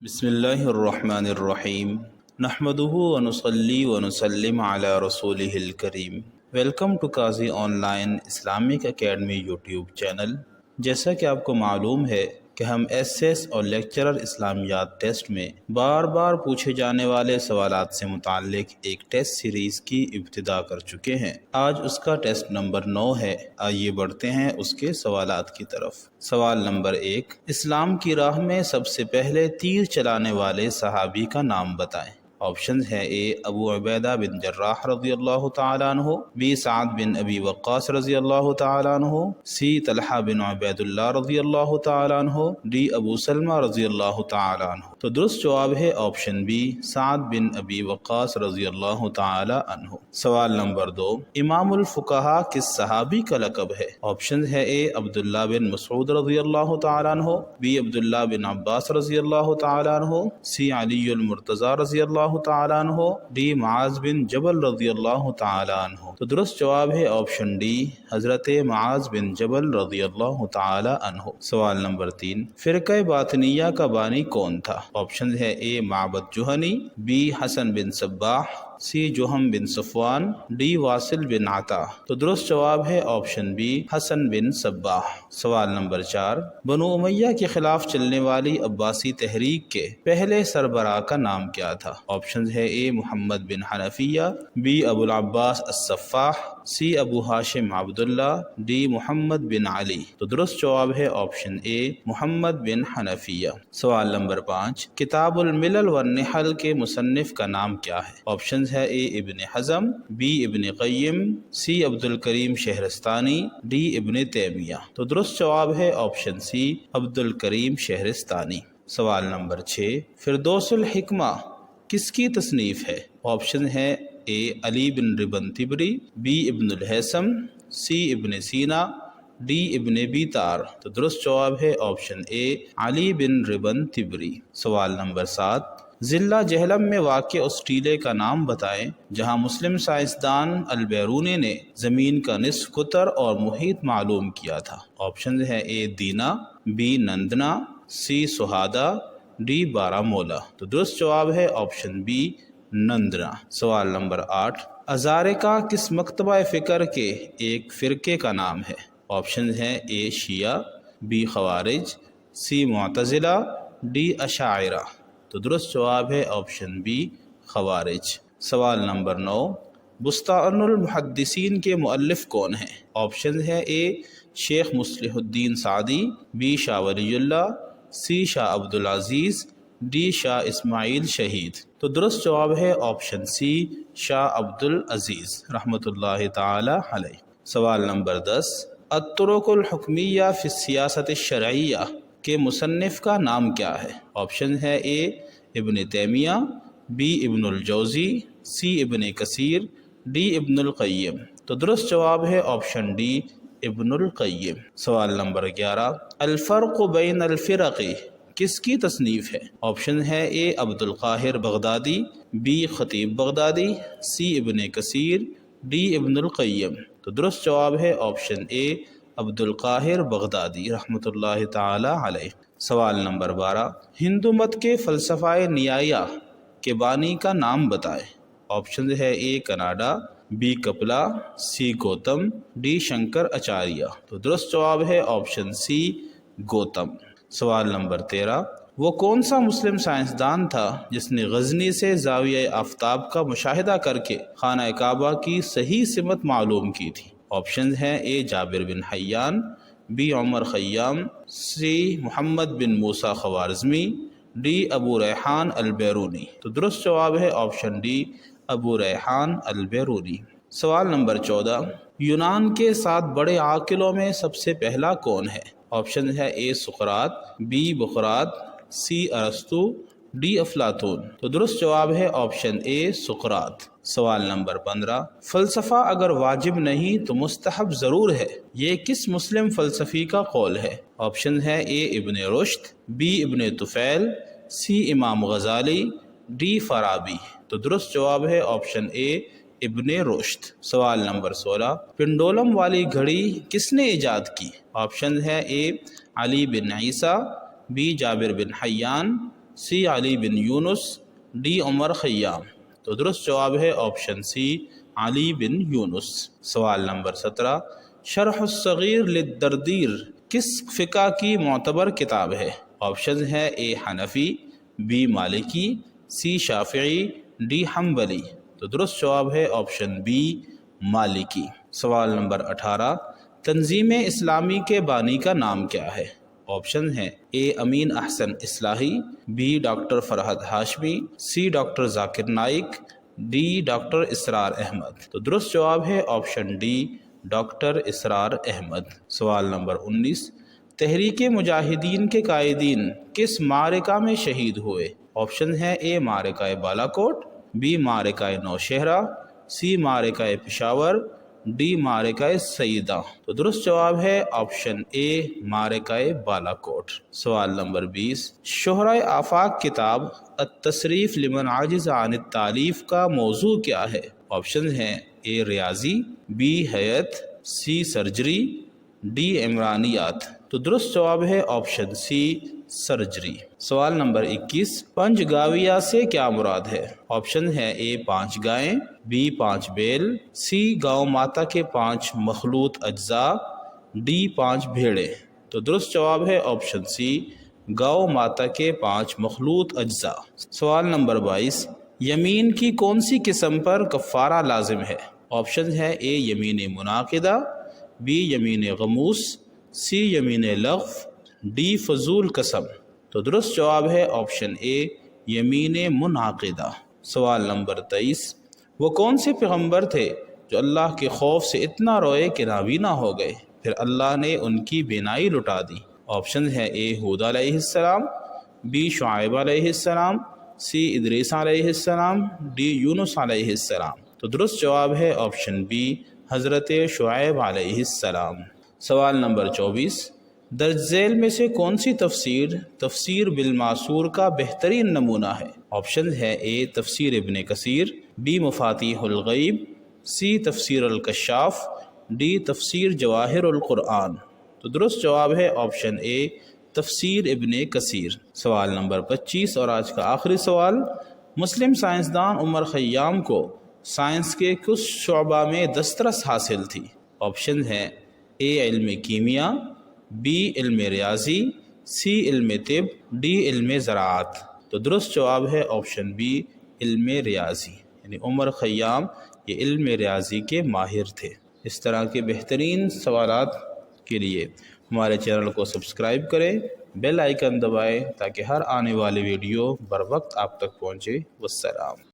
بسم اللہ الرحمن الرحیم نحمدہ ونصلی ونسلم علی رسولہ الکریم۔ Welcome to Qazi on line Islamic academy YouTube channel. جیسا کہ آپ کو معلوم ہے کہ ہم ایس ایس اور لیکچرر اسلامیات ٹیسٹ میں بار بار پوچھے جانے والے سوالات سے متعلق ایک ٹیسٹ سیریز کی ابتدا کر چکے ہیں۔ آج اس کا ٹیسٹ نمبر 9 ہے۔ آئیے بڑھتے ہیں اس کے سوالات کی طرف۔ سوال نمبر 1، اسلام کی راہ میں سب سے پہلے تیر چلانے والے صحابی کا نام بتائیں۔ آپشنز ہے: اے ابو عبیدہ بن جراح رضی اللہ تعالیٰ عنہ، بی سعد بن ابی وقاص رضی اللہ تعالیٰ عنہ، سی طلحہ بن عبید اللہ رضی اللہ تعالیٰ عنہ، ڈی ابو سلمہ رضی اللہ تعالیٰ عنہ۔ تو درست جواب ہے آپشن بی، سعد بن ابی وقاص رضی اللہ تعالیٰ عنہ۔ سوال نمبر 2، امام الفقہاء کس صحابی کا لقب ہے؟ آپشنز ہے: اے عبداللہ بن مسعود رضی اللہ تعالیٰ عنہ، بی عبداللہ بن عباس رضی اللہ تعالیٰ عنہ، سی علی المرتضی رضی اللہ تعالیٰ عنہ، ڈی معاذ بن جبل رضی اللہ تعالیٰ عنہ۔ تو درست جواب ہے آپشن ڈی، حضرت معاذ بن جبل رضی اللہ تعالیٰ عنہ۔ سوال نمبر 3، فرقہ باطنیہ کا بانی کون تھا؟ آپشن ہے: اے معبد جہنی، بی حسن بن صباح، سی جہم بن صفوان، ڈی واصل بن عطا۔ تو درست جواب ہے آپشن بی، حسن بن صباح۔ سوال نمبر 4، بنو امیہ کے خلاف چلنے والی عباسی تحریک کے پہلے سربراہ کا نام کیا تھا؟ آپشنز ہے: اے محمد بن حنفیہ، be above العباس الصفاح، C Abu Hashim Abdullah, D محمد بن علی۔ تو درست جواب ہے آپشن اے، محمد بن حنفیہ۔ سوال نمبر 5، کتاب الملل والنحل کے مصنف کا نام کیا ہے؟ آپشنز ہے: اے ابن حزم، بی ابن قیم، سی عبد الکریم شہرستانی، ڈی ابن تیمیہ۔ تو درست جواب ہے آپشن سی، عبد الکریم شہرستانی۔ سوال نمبر 6، فردوس الحکمہ کس کی تصنیف ہے؟ آپشن ہے: اے علی بن ربن تبری، بی ابن الہیثم، سی ابن سینا، ڈی ابن بیتار۔ تو درست جواب ہے آپشن اے، علی بن ربن تبری۔ سوال نمبر 7، ضلع جہلم میں واقع اس ٹیلے کا نام بتائیں جہاں مسلم سائنسدان البیرونی نے زمین کا نصف قطر اور محیط معلوم کیا تھا۔ آپشن ہے: اے دینا، be Nandana, C سہادا، D Baramulla. تو درست جواب ہے آپشن بی، نندنا۔ سوال نمبر 8، ازارقہ کس مکتبہ فکر کے ایک فرقے کا نام ہے؟ آپشن ہے: اے شیعہ، بی خوارج، سی معتزلہ، ڈی اشاعرہ۔ تو درست جواب ہے آپشن بی، خوارج۔ سوال نمبر 9، بستان المحدثین کے مؤلف کون ہیں؟ آپشن ہے: اے شیخ مصلح الدین Saadi, be Shah Wali Allah, C Shah Abdul Aziz, D شاہ اسماعیل شہید۔ تو درست جواب ہے آپشن سی، شاہ عبدالعزیز رحمۃ اللہ تعالی علیہ۔ سوال نمبر 10، الطرق الحکمیہ فی السیاست الشرعیہ کے مصنف کا نام کیا ہے؟ آپشن ہے: اے ابن تیمیہ، بی ابن الجوزی، سی ابن کثیر، ڈی ابن القیم۔ تو درست جواب ہے آپشن ڈی، ابن القیم۔ سوال نمبر 11، الفرق بین الفرق کس کی تصنیف ہے؟ آپشن ہے: اے عبد القاہر بغدادی، بی خطیب بغدادی، سی ابن کثیر، ڈی ابن القیم۔ تو درست جواب ہے آپشن اے، عبد القاہر بغدادی رحمۃ اللہ تعالی علیہ۔ سوال نمبر 12، ہندو مت کے فلسفہ نیایہ کے بانی کا نام بتائیں۔ آپشن ہے: A Kanada, B Kapila, C Gautam, D Shankar Acharya. تو درست جواب ہے آپشن سی، گوتم۔ سوال نمبر 13، وہ کون سا مسلم سائنسدان تھا جس نے غزنی سے زاویہ آفتاب کا مشاہدہ کر کے خانہ کعبہ کی صحیح سمت معلوم کی تھی؟ آپشن ہے: A Jabir bin Hayyan, B Omar Khayyam, C Muhammad bin Musa Khwarizmi, D Abu Rayhan Alberuni. تو درست جواب ہے option D, Abu Rayhan Alberuni. سوال نمبر 14، یونان کے 7 بڑے عاقلوں میں سب سے پہلا کون ہے؟ آپشن ہے: اے سقراط، بی بقراط، سی ارسطو، ڈی افلاطون۔ تو درست جواب ہے آپشن اے، سقراط۔ سوال نمبر 15، فلسفہ اگر واجب نہیں تو مستحب ضرور ہے، یہ کس مسلم فلسفی کا قول ہے؟ آپشن ہے: اے ابن رشد، بی ابن طفیل، سی امام غزالی، ڈی فارابی۔ تو درست جواب ہے آپشن اے، ابن رشد۔ سوال نمبر 16، پنڈولم والی گھڑی کس نے ایجاد کی؟ آپشن ہے: اے علی بن عیسیٰ، be Jabir bin حیان، C Ali bin Yunus, D عمر خیام۔ تو درست جواب ہے آپشن سی علی بن یونس۔ سوال نمبر 17، شرح الصغیر للدردیر کس فقہ کی معتبر کتاب ہے؟ آپشن ہے اے حنفی، بی مالکی، سی شافعی، ڈی حنبلی۔ تو درست جواب ہے آپشن بی مالکی۔ سوال نمبر 18، تنظیم اسلامی کے بانی کا نام کیا ہے؟ آپشن ہے اے Amin Ahsan Islahi, B doctor Farhat Hashmi, C doctor Zakir Naik, D doctor Israr Ahmed. تو درست جواب ہے option D doctor Israr Ahmed. سوال نمبر 19، تحریک مجاہدین کے قائدین کس معرکہ میں شہید ہوئے؟ آپشن ہے اے معرکہ بالا کوٹ، بی معرکہ نوشہرہ، سی معرکہ پشاور، ڈی معرکہ سیدہ۔ تو درست جواب ہے آپشن اے معرکہ بالا کوٹ۔ سوال نمبر 20، شہرۂ آفاق کتاب التصریف لمن عاجز عن التالیف کا موضوع کیا ہے؟ آپشن ہے اے ریاضی، بی حیت، سی سرجری، ڈی عمرانیات۔ تو درست جواب ہے آپشن سی سرجری۔ سوال نمبر 21، پنج گاویہ سے کیا مراد ہے؟ آپشن ہے اے 5 گائیں، بی 5 بیل، سی گاؤں ماتا کے 5 مخلوط اجزاء، ڈی 5 بھیڑیں۔ تو درست جواب ہے آپشن سی گاؤں ماتا کے 5 مخلوط اجزاء۔ سوال نمبر 22، یمین کی کون سی قسم پر کفارہ لازم ہے؟ آپشن ہے اے یمین منعقدہ، بی یمین غموس، سی یمین لغو، ڈی فضول قسم۔ تو درست جواب ہے آپشن اے یمین منعقدہ۔ سوال نمبر 23، وہ کون سے پیغمبر تھے جو اللہ کے خوف سے اتنا روئے کہ نابینا ہو گئے، پھر اللہ نے ان کی بینائی لٹا دی؟ آپشن ہے اے ہود علیہ السلام، بی شعیب علیہ السلام، سی ادریس علیہ السلام، ڈی یونس علیہ السلام۔ تو درست جواب ہے آپشن بی حضرت شعیب علیہ السلام۔ سوال نمبر 24، درج ذیل میں سے کون سی تفسیر تفسیر بالمعصور کا بہترین نمونہ ہے؟ آپشن ہے اے تفسیر ابن کثیر، بی مفاتیح الغیب، سی تفسیر الکشاف، ڈی تفسیر جواہر القرآن۔ تو درست جواب ہے آپشن اے تفسیر ابن کثیر۔ سوال نمبر 25 اور آج کا آخری سوال، مسلم سائنسدان عمر خیام کو سائنس کے کس شعبہ میں دسترس حاصل تھی؟ آپشن ہے اے علم کیمیا، بی علم ریاضی، سی علم طب، ڈی علم زراعت۔ تو درست جواب ہے آپشن بی علم ریاضی، یعنی عمر خیام یہ علم ریاضی کے ماہر تھے۔ اس طرح کے بہترین سوالات کے لیے ہمارے چینل کو سبسکرائب کریں، بیل آئیکن دبائیں تاکہ ہر آنے والی ویڈیو بر وقت آپ تک پہنچے۔ والسلام۔